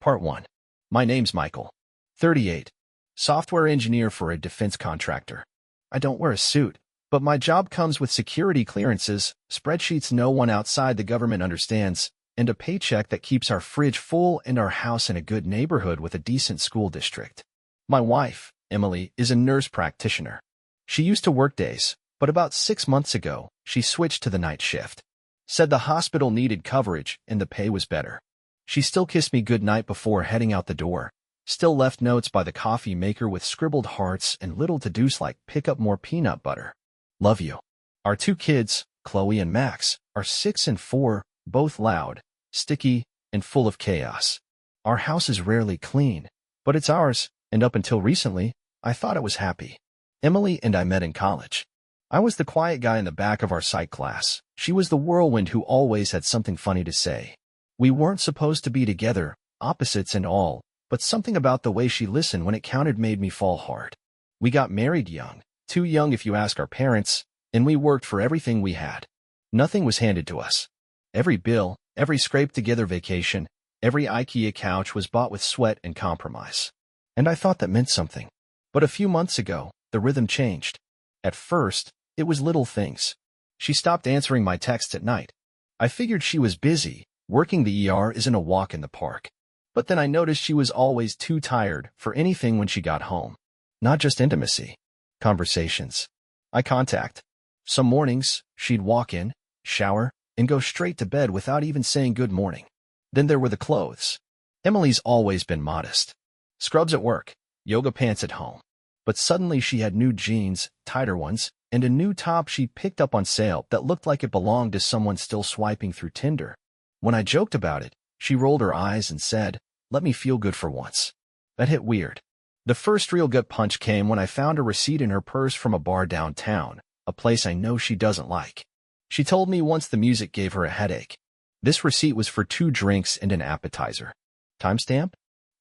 Part 1. My name's Michael. 38. Software engineer for a defense contractor. I don't wear a suit, but my job comes with security clearances, spreadsheets no one outside the government understands, and a paycheck that keeps our fridge full and our house in a good neighborhood with a decent school district. My wife, Emily, is a nurse practitioner. She used to work days, but about 6 months ago, she switched to the night shift. Said the hospital needed coverage and the pay was better. She still kissed me goodnight before heading out the door, still left notes by the coffee maker with scribbled hearts and little to-dos like pick up more peanut butter. Love you. Our 2 kids, Chloe and Max, are 6 and 4, both loud, sticky, and full of chaos. Our house is rarely clean, but it's ours, and up until recently, I thought it was happy. Emily and I met in college. I was the quiet guy in the back of our psych class. She was the whirlwind who always had something funny to say. We weren't supposed to be together, opposites and all, but something about the way she listened when it counted made me fall hard. We got married young, too young if you ask our parents, and we worked for everything we had. Nothing was handed to us. Every bill, every scraped-together vacation, every IKEA couch was bought with sweat and compromise. And I thought that meant something. But a few months ago, the rhythm changed. At first, it was little things. She stopped answering my texts at night. I figured she was busy. Working the ER isn't a walk in the park. But then I noticed she was always too tired for anything when she got home. Not just intimacy. Conversations. Eye contact. Some mornings, she'd walk in, shower, and go straight to bed without even saying good morning. Then there were the clothes. Emily's always been modest. Scrubs at work, yoga pants at home. But suddenly she had new jeans, tighter ones, and a new top she picked up on sale that looked like it belonged to someone still swiping through Tinder. When I joked about it, she rolled her eyes and said, "Let me feel good for once." That hit weird. The first real gut punch came when I found a receipt in her purse from a bar downtown, a place I know she doesn't like. She told me once the music gave her a headache. This receipt was for 2 drinks and an appetizer. Timestamp?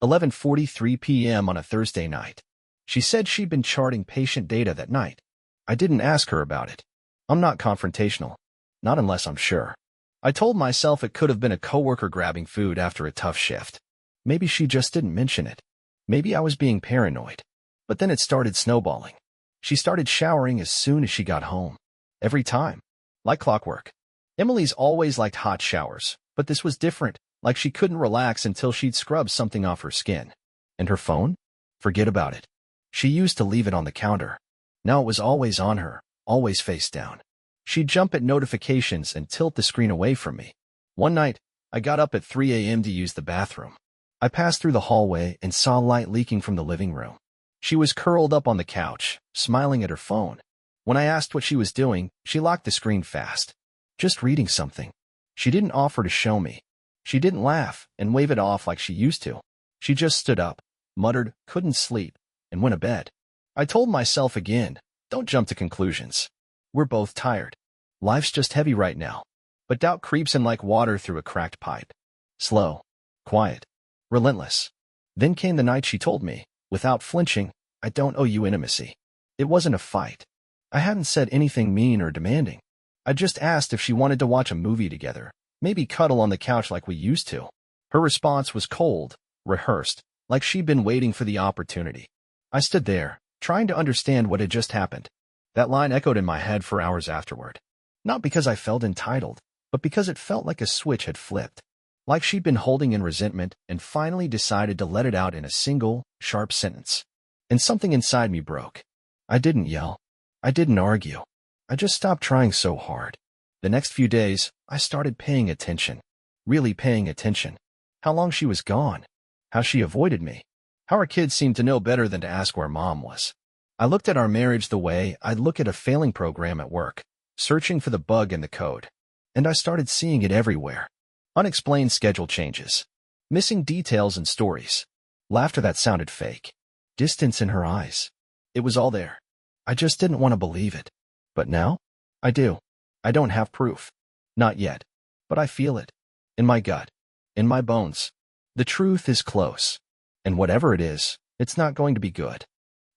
11:43 p.m. on a Thursday night. She said she'd been charting patient data that night. I didn't ask her about it. I'm not confrontational. Not unless I'm sure. I told myself it could have been a coworker grabbing food after a tough shift. Maybe she just didn't mention it. Maybe I was being paranoid. But then it started snowballing. She started showering as soon as she got home. Every time. Like clockwork. Emily's always liked hot showers, but this was different, like she couldn't relax until she'd scrub something off her skin. And her phone? Forget about it. She used to leave it on the counter. Now it was always on her, always face down. She'd jump at notifications and tilt the screen away from me. One night, I got up at 3 a.m. to use the bathroom. I passed through the hallway and saw light leaking from the living room. She was curled up on the couch, smiling at her phone. When I asked what she was doing, she locked the screen fast. Just reading something. She didn't offer to show me. She didn't laugh and wave it off like she used to. She just stood up, muttered, couldn't sleep, and went to bed. I told myself again, don't jump to conclusions. We're both tired. Life's just heavy right now. But doubt creeps in like water through a cracked pipe. Slow, quiet, relentless. Then came the night she told me, without flinching, I don't owe you intimacy. It wasn't a fight. I hadn't said anything mean or demanding. I just asked if she wanted to watch a movie together, maybe cuddle on the couch like we used to. Her response was cold, rehearsed, like she'd been waiting for the opportunity. I stood there, trying to understand what had just happened. That line echoed in my head for hours afterward. Not because I felt entitled, but because it felt like a switch had flipped. Like she'd been holding in resentment and finally decided to let it out in a single, sharp sentence. And something inside me broke. I didn't yell. I didn't argue. I just stopped trying so hard. The next few days, I started paying attention. Really paying attention. How long she was gone. How she avoided me. How our kids seemed to know better than to ask where mom was. I looked at our marriage the way I'd look at a failing program at work, searching for the bug in the code. And I started seeing it everywhere. Unexplained schedule changes. Missing details and stories. Laughter that sounded fake. Distance in her eyes. It was all there. I just didn't want to believe it. But now? I do. I don't have proof. Not yet. But I feel it. In my gut. In my bones. The truth is close. And whatever it is, it's not going to be good.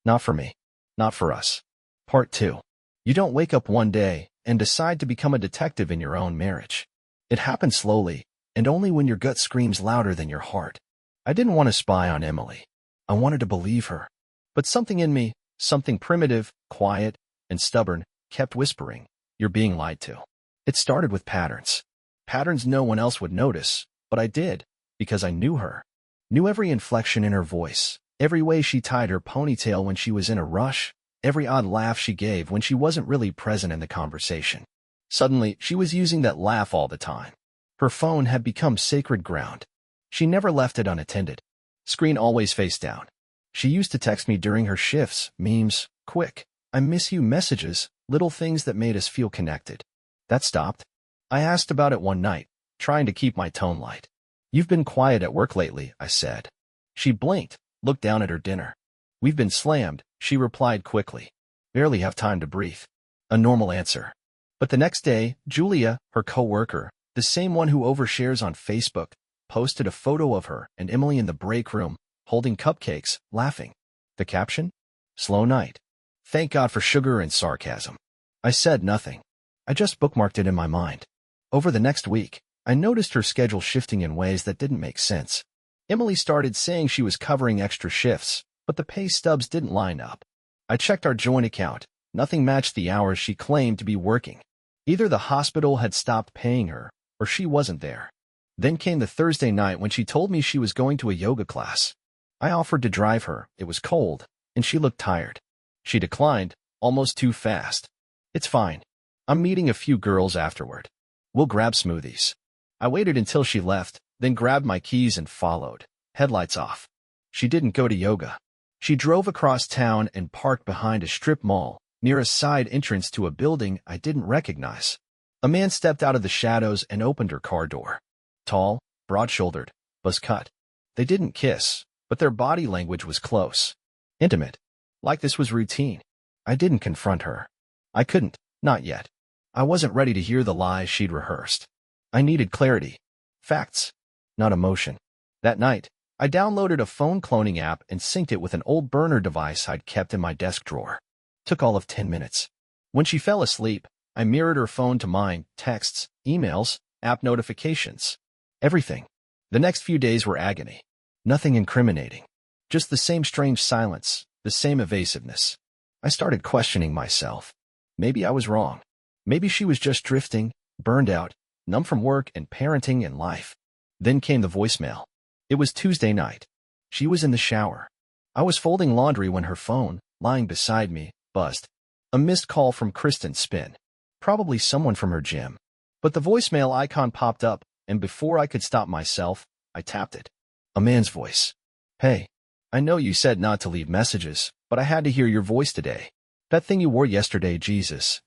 Not for me. Not for us. Part 2. You don't wake up one day and decide to become a detective in your own marriage. It happens slowly, and only when your gut screams louder than your heart. I didn't want to spy on Emily. I wanted to believe her. But something in me, something primitive, quiet, and stubborn, kept whispering, "You're being lied to." It started with patterns. Patterns no one else would notice, but I did, because I knew her. Knew every inflection in her voice, every way she tied her ponytail when she was in a rush, every odd laugh she gave when she wasn't really present in the conversation. Suddenly, she was using that laugh all the time. Her phone had become sacred ground. She never left it unattended. Screen always face down. She used to text me during her shifts, memes, quick, "I miss you" messages, little things that made us feel connected. That stopped. I asked about it one night, trying to keep my tone light. "You've been quiet at work lately," I said. She blinked, looked down at her dinner. "We've been slammed," she replied quickly. "Barely have time to breathe." A normal answer. But the next day, Julia, her coworker, the same one who overshares on Facebook, posted a photo of her and Emily in the break room, holding cupcakes, laughing. The caption? "Slow night. Thank God for sugar and sarcasm." I said nothing. I just bookmarked it in my mind. Over the next week, I noticed her schedule shifting in ways that didn't make sense. Emily started saying she was covering extra shifts, but the pay stubs didn't line up. I checked our joint account. Nothing matched the hours she claimed to be working. Either the hospital had stopped paying her, or she wasn't there. Then came the Thursday night when she told me she was going to a yoga class. I offered to drive her. It was cold, and she looked tired. She declined, almost too fast. "It's fine. I'm meeting a few girls afterward. We'll grab smoothies." I waited until she left, then grabbed my keys and followed, headlights off. She didn't go to yoga. She drove across town and parked behind a strip mall, near a side entrance to a building I didn't recognize. A man stepped out of the shadows and opened her car door. Tall, broad-shouldered, buzz-cut. They didn't kiss, but their body language was close. Intimate. Like this was routine. I didn't confront her. I couldn't, not yet. I wasn't ready to hear the lies she'd rehearsed. I needed clarity. Facts, not emotion. That night, I downloaded a phone cloning app and synced it with an old burner device I'd kept in my desk drawer. Took all of 10 minutes. When she fell asleep, I mirrored her phone to mine, texts, emails, app notifications. Everything. The next few days were agony. Nothing incriminating. Just the same strange silence, the same evasiveness. I started questioning myself. Maybe I was wrong. Maybe she was just drifting, burned out, numb from work and parenting and life. Then came the voicemail. It was Tuesday night. She was in the shower. I was folding laundry when her phone, lying beside me, buzzed. A missed call from Kristen Spin. Probably someone from her gym. But the voicemail icon popped up, and before I could stop myself, I tapped it. A man's voice. "Hey, I know you said not to leave messages, but I had to hear your voice today. That thing you wore yesterday, Jesus,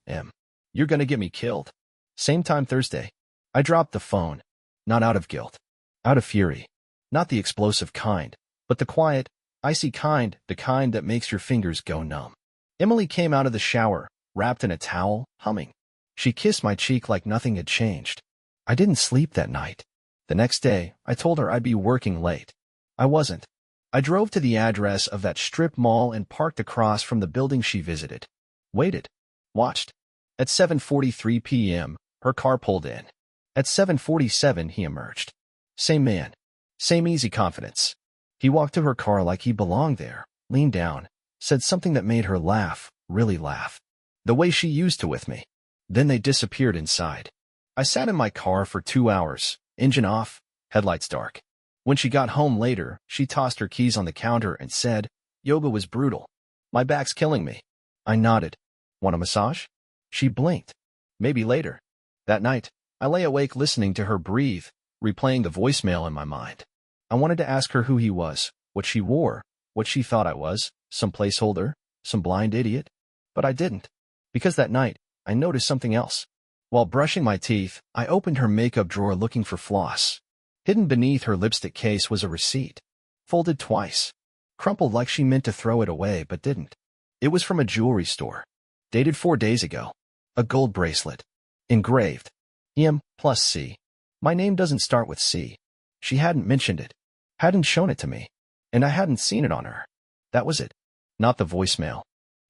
you're gonna get me killed." Same time Thursday. I dropped the phone. Not out of guilt. Out of fury. Not the explosive kind, but the quiet, icy kind, the kind that makes your fingers go numb. Emily came out of the shower, wrapped in a towel, humming. She kissed my cheek like nothing had changed. I didn't sleep that night. The next day, I told her I'd be working late. I wasn't. I drove to the address of that strip mall and parked across from the building she visited. Waited. Watched. At 7:43 p.m., her car pulled in. At 7:47, he emerged. Same man. Same easy confidence. He walked to her car like he belonged there, leaned down, said something that made her laugh, really laugh. The way she used to with me. Then they disappeared inside. I sat in my car for 2 hours, engine off, headlights dark. When she got home later, she tossed her keys on the counter and said, "Yoga was brutal. My back's killing me." I nodded. "Want a massage?" She blinked. "Maybe later." That night, I lay awake listening to her breathe, replaying the voicemail in my mind. I wanted to ask her who he was, what she wore, what she thought I was, some placeholder, some blind idiot. But I didn't. Because that night, I noticed something else. While brushing my teeth, I opened her makeup drawer looking for floss. Hidden beneath her lipstick case was a receipt. Folded twice. Crumpled like she meant to throw it away but didn't. It was from a jewelry store. Dated 4 days ago. A gold bracelet. Engraved. M+C. My name doesn't start with C. She hadn't mentioned it. Hadn't shown it to me. And I hadn't seen it on her. That was it. Not the voicemail.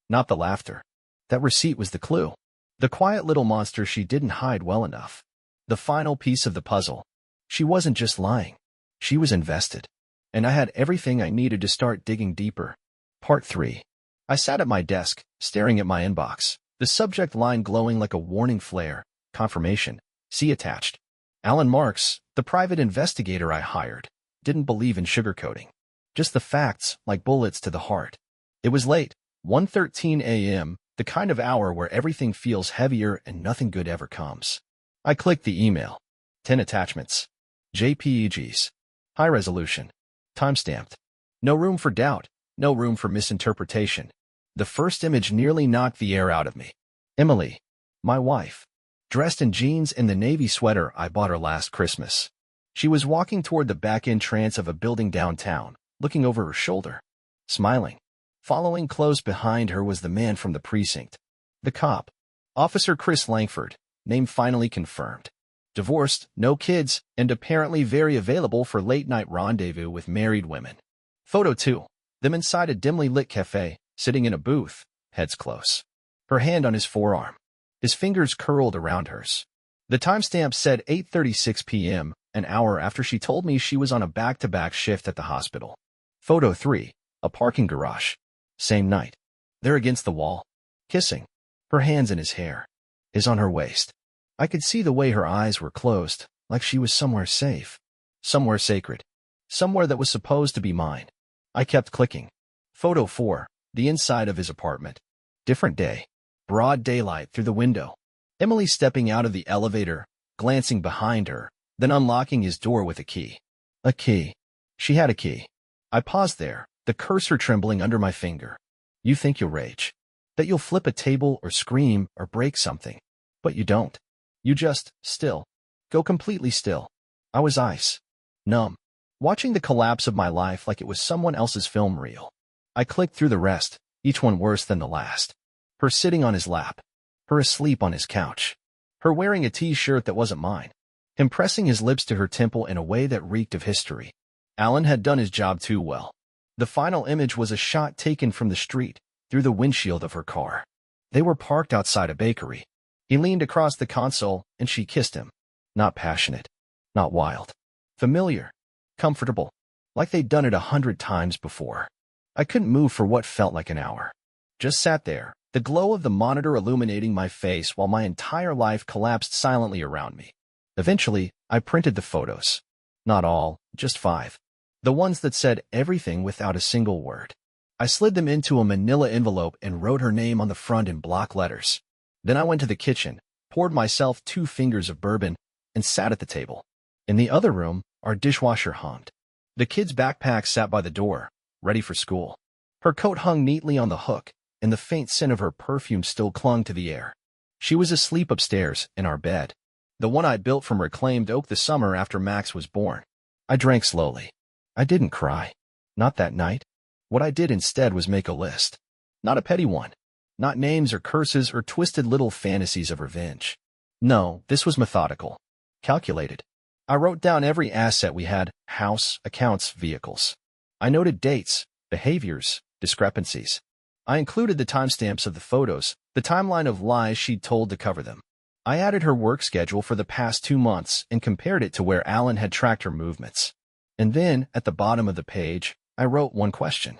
Not the laughter. That receipt was the clue. The quiet little monster she didn't hide well enough. The final piece of the puzzle. She wasn't just lying. She was invested. and I had everything I needed to start digging deeper. Part 3. I sat at my desk, staring at my inbox, the subject line glowing like a warning flare. Confirmation. See attached. Alan Marks, the private investigator I hired, didn't believe in sugarcoating. Just the facts, like bullets to the heart. It was late, 1:13 a.m., the kind of hour where everything feels heavier and nothing good ever comes. I clicked the email. 10 attachments. JPEGs. High resolution. Timestamped. No room for doubt. No room for misinterpretation. The first image nearly knocked the air out of me. Emily, my wife, dressed in jeans and the navy sweater I bought her last Christmas. She was walking toward the back entrance of a building downtown, looking over her shoulder, smiling. Following close behind her was the man from the precinct. The cop. Officer Chris Langford, name finally confirmed. Divorced, no kids, and apparently very available for late-night rendezvous with married women. Photo 2. Them inside a dimly lit cafe, sitting in a booth, heads close. Her hand on his forearm. His fingers curled around hers. The timestamp said 8:36 p.m., an hour after she told me she was on a back-to-back shift at the hospital. Photo 3. A parking garage. Same night. They're against the wall, kissing. Her hands in his hair. His on her waist. I could see the way her eyes were closed, like she was somewhere safe. Somewhere sacred. Somewhere that was supposed to be mine. I kept clicking. Photo 4. The inside of his apartment. Different day. Broad daylight through the window. Emily stepping out of the elevator, glancing behind her, then unlocking his door with a key. A key. She had a key. I paused there, the cursor trembling under my finger. You think you'll rage. That you'll flip a table or scream or break something. But you don't. You just, still. Go completely still. I was ice. Numb. Watching the collapse of my life like it was someone else's film reel. I clicked through the rest, each one worse than the last. Her sitting on his lap. Her asleep on his couch. Her wearing a t-shirt that wasn't mine. Him pressing his lips to her temple in a way that reeked of history. Alan had done his job too well. The final image was a shot taken from the street, through the windshield of her car. They were parked outside a bakery. He leaned across the console, and she kissed him. Not passionate. Not wild. Familiar. Comfortable. Like they'd done it 100 times before. I couldn't move for what felt like an hour. Just sat there, the glow of the monitor illuminating my face while my entire life collapsed silently around me. Eventually, I printed the photos. Not all, just 5. The ones that said everything without a single word. I slid them into a manila envelope and wrote her name on the front in block letters. Then I went to the kitchen, poured myself 2 fingers of bourbon, and sat at the table. In the other room, our dishwasher hummed. The kids' backpacks sat by the door, ready for school. Her coat hung neatly on the hook, and the faint scent of her perfume still clung to the air. She was asleep upstairs, in our bed. The one I built from reclaimed oak the summer after Max was born. I drank slowly. I didn't cry. Not that night. What I did instead was make a list. Not a petty one. Not names or curses or twisted little fantasies of revenge. No, this was methodical. Calculated. I wrote down every asset we had, house, accounts, vehicles. I noted dates, behaviors, discrepancies. I included the timestamps of the photos, the timeline of lies she'd told to cover them. I added her work schedule for the past 2 months and compared it to where Alan had tracked her movements. And then, at the bottom of the page, I wrote one question.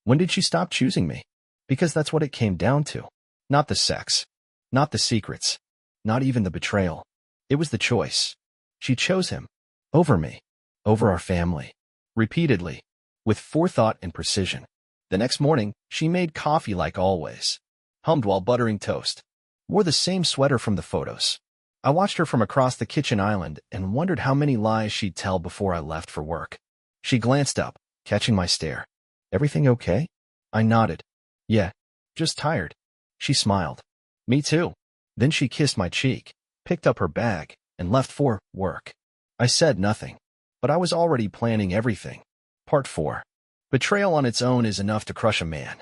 When did she stop choosing me? Because that's what it came down to. Not the sex. Not the secrets. Not even the betrayal. It was the choice. She chose him. Over me. Over our family. Repeatedly. With forethought and precision. The next morning, she made coffee like always. Hummed while buttering toast. Wore the same sweater from the photos. I watched her from across the kitchen island and wondered how many lies she'd tell before I left for work. She glanced up, catching my stare. Everything okay? I nodded. Yeah, just tired. She smiled. Me too. Then she kissed my cheek, picked up her bag, and left for work. I said nothing, but I was already planning everything. Part 4. Betrayal on its own is enough to crush a man.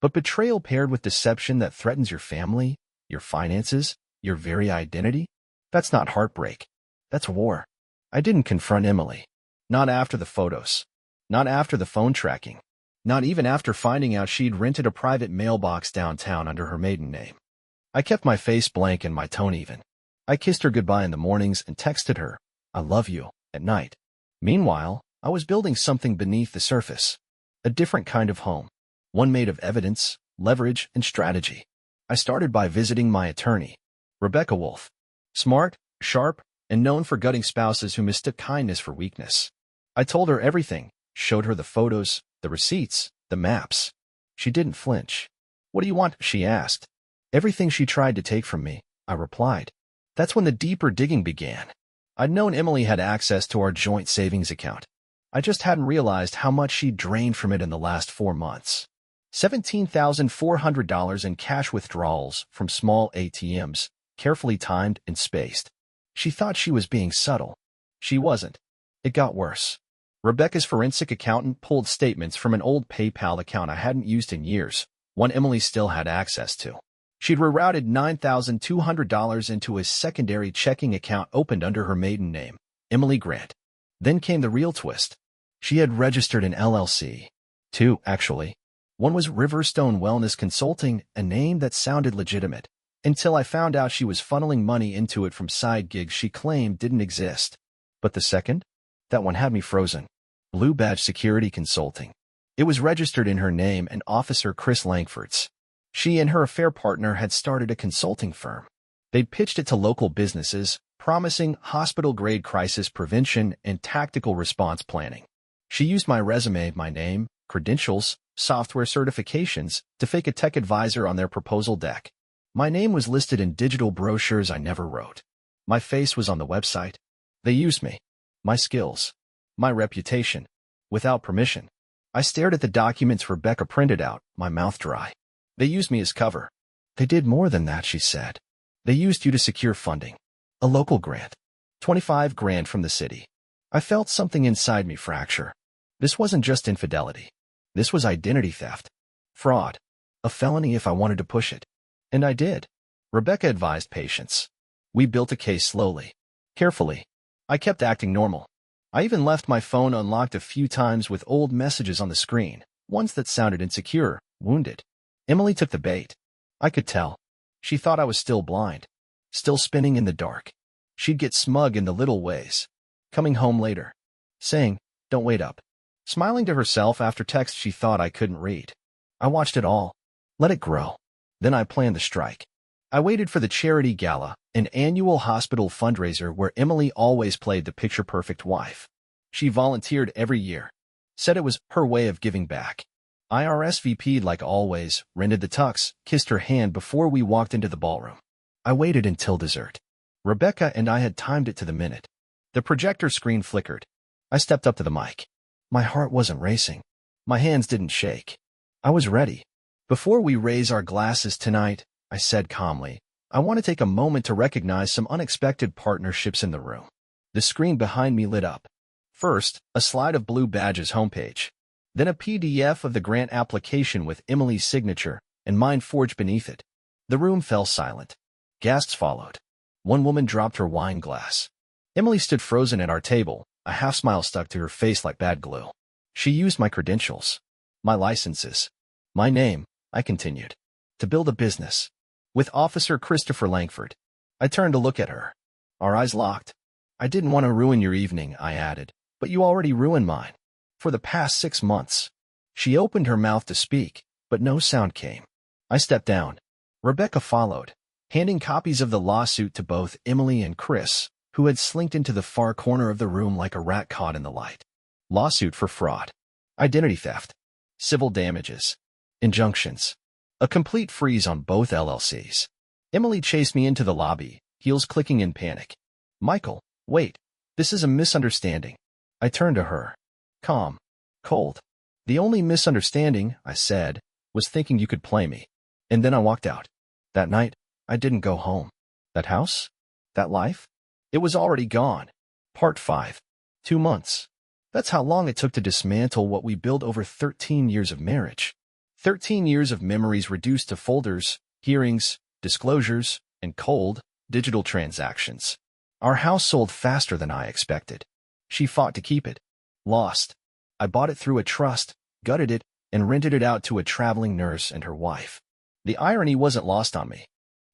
But betrayal paired with deception that threatens your family, your finances, your very identity? That's not heartbreak. That's war. I didn't confront Emily. Not after the photos. Not after the phone tracking. Not even after finding out she'd rented a private mailbox downtown under her maiden name. I kept my face blank and my tone even. I kissed her goodbye in the mornings and texted her, I love you, at night. Meanwhile, I was building something beneath the surface. A different kind of home. One made of evidence, leverage, and strategy. I started by visiting my attorney, Rebecca Wolf. Smart, sharp, and known for gutting spouses who mistook kindness for weakness. I told her everything, showed her the photos, the receipts, the maps. She didn't flinch. What do you want? She asked. Everything she tried to take from me, I replied. That's when the deeper digging began. I'd known Emily had access to our joint savings account. I just hadn't realized how much she'd drained from it in the last 4 months. $17,400 in cash withdrawals from small ATMs, carefully timed and spaced. She thought she was being subtle. She wasn't. It got worse. Rebecca's forensic accountant pulled statements from an old PayPal account I hadn't used in years, one Emily still had access to. She'd rerouted $9,200 into a secondary checking account opened under her maiden name, Emily Grant. Then came the real twist. She had registered an LLC. 2, actually. One was Riverstone Wellness Consulting, a name that sounded legitimate, until I found out she was funneling money into it from side gigs she claimed didn't exist. But the second? That one had me frozen. Blue Badge Security Consulting. It was registered in her name and Officer Chris Langford's. She and her affair partner had started a consulting firm. They'd pitched it to local businesses, promising hospital-grade crisis prevention and tactical response planning. She used my resume, my name, credentials, software certifications to fake a tech advisor on their proposal deck. My name was listed in digital brochures I never wrote. My face was on the website. They used me. My skills. My reputation. Without permission. I stared at the documents Rebecca printed out, my mouth dry. They used me as cover. They did more than that, she said. They used you to secure funding. A local grant. 25 grand from the city. I felt something inside me fracture. This wasn't just infidelity. This was identity theft. Fraud. A felony if I wanted to push it. And I did. Rebecca advised patience. We built a case slowly. Carefully. I kept acting normal. I even left my phone unlocked a few times with old messages on the screen, ones that sounded insecure, wounded. Emily took the bait. I could tell. She thought I was still blind. Still spinning in the dark. She'd get smug in the little ways. Coming home later. Saying, don't wait up. Smiling to herself after texts she thought I couldn't read. I watched it all. Let it grow. Then I planned the strike. I waited for the charity gala, an annual hospital fundraiser where Emily always played the picture-perfect wife. She volunteered every year. Said it was her way of giving back. I RSVP'd like always, rented the tux, kissed her hand before we walked into the ballroom. I waited until dessert. Rebecca and I had timed it to the minute. The projector screen flickered. I stepped up to the mic. My heart wasn't racing. My hands didn't shake. I was ready. Before we raise our glasses tonight, I said calmly, I want to take a moment to recognize some unexpected partnerships in the room. The screen behind me lit up. First, a slide of Blue Badge's homepage. Then a PDF of the grant application with Emily's signature and mine forged beneath it. The room fell silent. Gasps followed. One woman dropped her wine glass. Emily stood frozen at our table, a half-smile stuck to her face like bad glue. She used my credentials. My licenses. My name, I continued. To build a business. With Officer Christopher Langford. I turned to look at her. Our eyes locked. I didn't want to ruin your evening, I added, but you already ruined mine. For the past 6 months. She opened her mouth to speak, but no sound came. I stepped down. Rebecca followed, handing copies of the lawsuit to both Emily and Chris, who had slinked into the far corner of the room like a rat caught in the light. Lawsuit for fraud. Identity theft. Civil damages. Injunctions. A complete freeze on both LLCs. Emily chased me into the lobby, heels clicking in panic. Michael, wait. This is a misunderstanding. I turned to her. Calm. Cold. The only misunderstanding, I said, was thinking you could play me. And then I walked out. That night, I didn't go home. That house? That life? It was already gone. Part 5. 2 months. That's how long it took to dismantle what we built over 13 years of marriage. 13 years of memories reduced to folders, hearings, disclosures, and cold, digital transactions. Our house sold faster than I expected. She fought to keep it. Lost. I bought it through a trust, gutted it, and rented it out to a traveling nurse and her wife. The irony wasn't lost on me.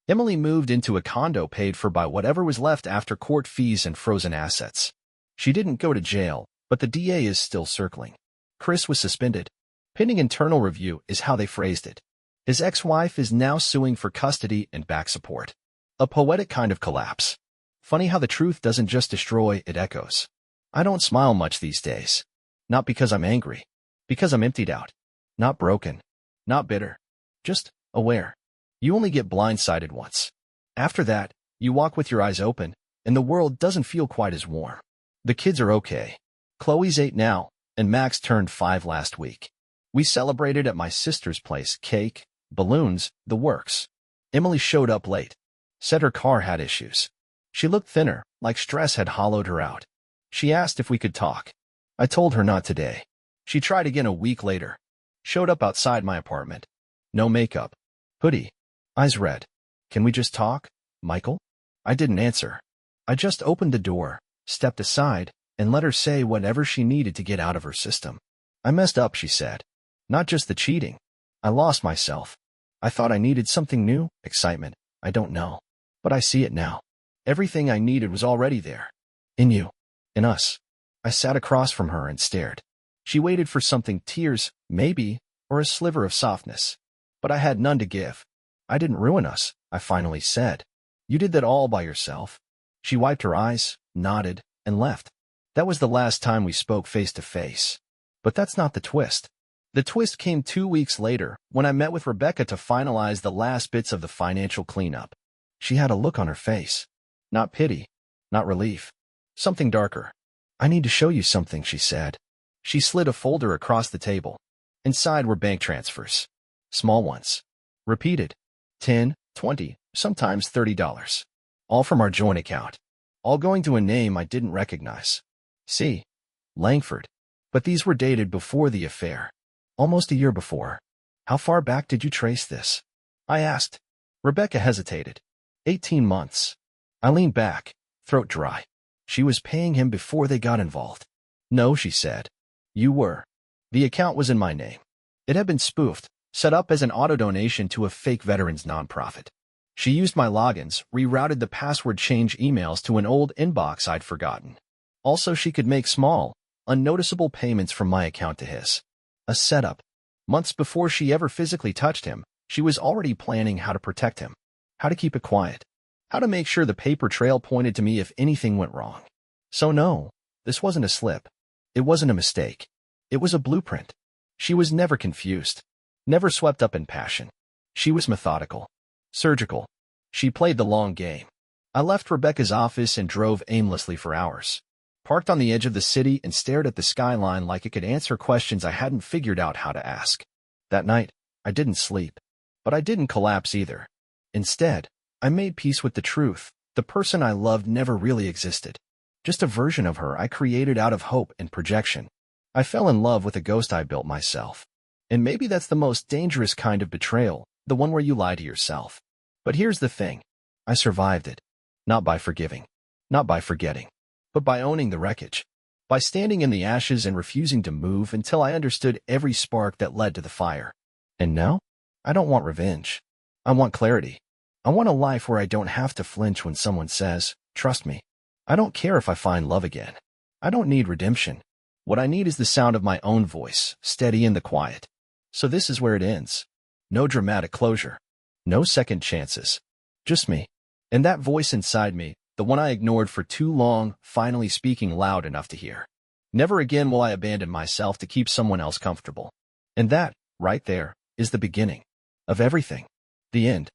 Emily moved into a condo paid for by whatever was left after court fees and frozen assets. She didn't go to jail, But the DA is still circling. Chris was suspended. Pending internal review is how they phrased it. His ex-wife is now suing for custody and back support. A poetic kind of collapse. Funny how the truth doesn't just destroy, it echoes. I don't smile much these days. Not because I'm angry. Because I'm emptied out. Not broken. Not bitter. Just aware. You only get blindsided once. After that, you walk with your eyes open, and the world doesn't feel quite as warm. The kids are okay. Chloe's 8 now, and Max turned 5 last week. We celebrated at my sister's place, cake, balloons, the works. Emily showed up late. Said her car had issues. She looked thinner, like stress had hollowed her out. She asked if we could talk. I told her not today. She tried again a week later. Showed up outside my apartment. No makeup. Hoodie. Eyes red. Can we just talk, Michael? I didn't answer. I just opened the door, stepped aside, and let her say whatever she needed to get out of her system. I messed up, she said. Not just the cheating. I lost myself. I thought I needed something new, excitement. I don't know. But I see it now. Everything I needed was already there. In you. In us. I sat across from her and stared. She waited for something, tears, maybe, or a sliver of softness. But I had none to give. I didn't ruin us, I finally said. You did that all by yourself. She wiped her eyes, nodded, and left. That was the last time we spoke face to face. But that's not the twist. The twist came 2 weeks later when I met with Rebecca to finalize the last bits of the financial cleanup. She had a look on her face. Not pity. Not relief. Something darker. I need to show you something, she said. She slid a folder across the table. Inside were bank transfers. Small ones. Repeated. 10, 20, sometimes $30. All from our joint account. All going to a name I didn't recognize. See? Langford. But these were dated before the affair. Almost a year before. How far back did you trace this? I asked. Rebecca hesitated. 18 months. I leaned back, throat dry. She was paying him before they got involved. No, she said. You were. The account was in my name. It had been spoofed, set up as an auto-donation to a fake veterans nonprofit. She used my logins, rerouted the password change emails to an old inbox I'd forgotten. Also, she could make small, unnoticeable payments from my account to his. A setup. Months before she ever physically touched him, she was already planning how to protect him. How to keep it quiet. How to make sure the paper trail pointed to me if anything went wrong. So no, this wasn't a slip. It wasn't a mistake. It was a blueprint. She was never confused. Never swept up in passion. She was methodical. Surgical. She played the long game. I left Rebecca's office and drove aimlessly for hours. Parked on the edge of the city and stared at the skyline like it could answer questions I hadn't figured out how to ask. That night, I didn't sleep. But I didn't collapse either. Instead, I made peace with the truth. The person I loved never really existed. Just a version of her I created out of hope and projection. I fell in love with a ghost I built myself. And maybe that's the most dangerous kind of betrayal, the one where you lie to yourself. But here's the thing. I survived it. Not by forgiving. Not by forgetting. But by owning the wreckage. By standing in the ashes and refusing to move until I understood every spark that led to the fire. And now? I don't want revenge. I want clarity. I want a life where I don't have to flinch when someone says, trust me. I don't care if I find love again. I don't need redemption. What I need is the sound of my own voice, steady in the quiet. So this is where it ends. No dramatic closure. No second chances. Just me. And that voice inside me, the one I ignored for too long, finally speaking loud enough to hear. Never again will I abandon myself to keep someone else comfortable. And that, right there, is the beginning of everything. The end.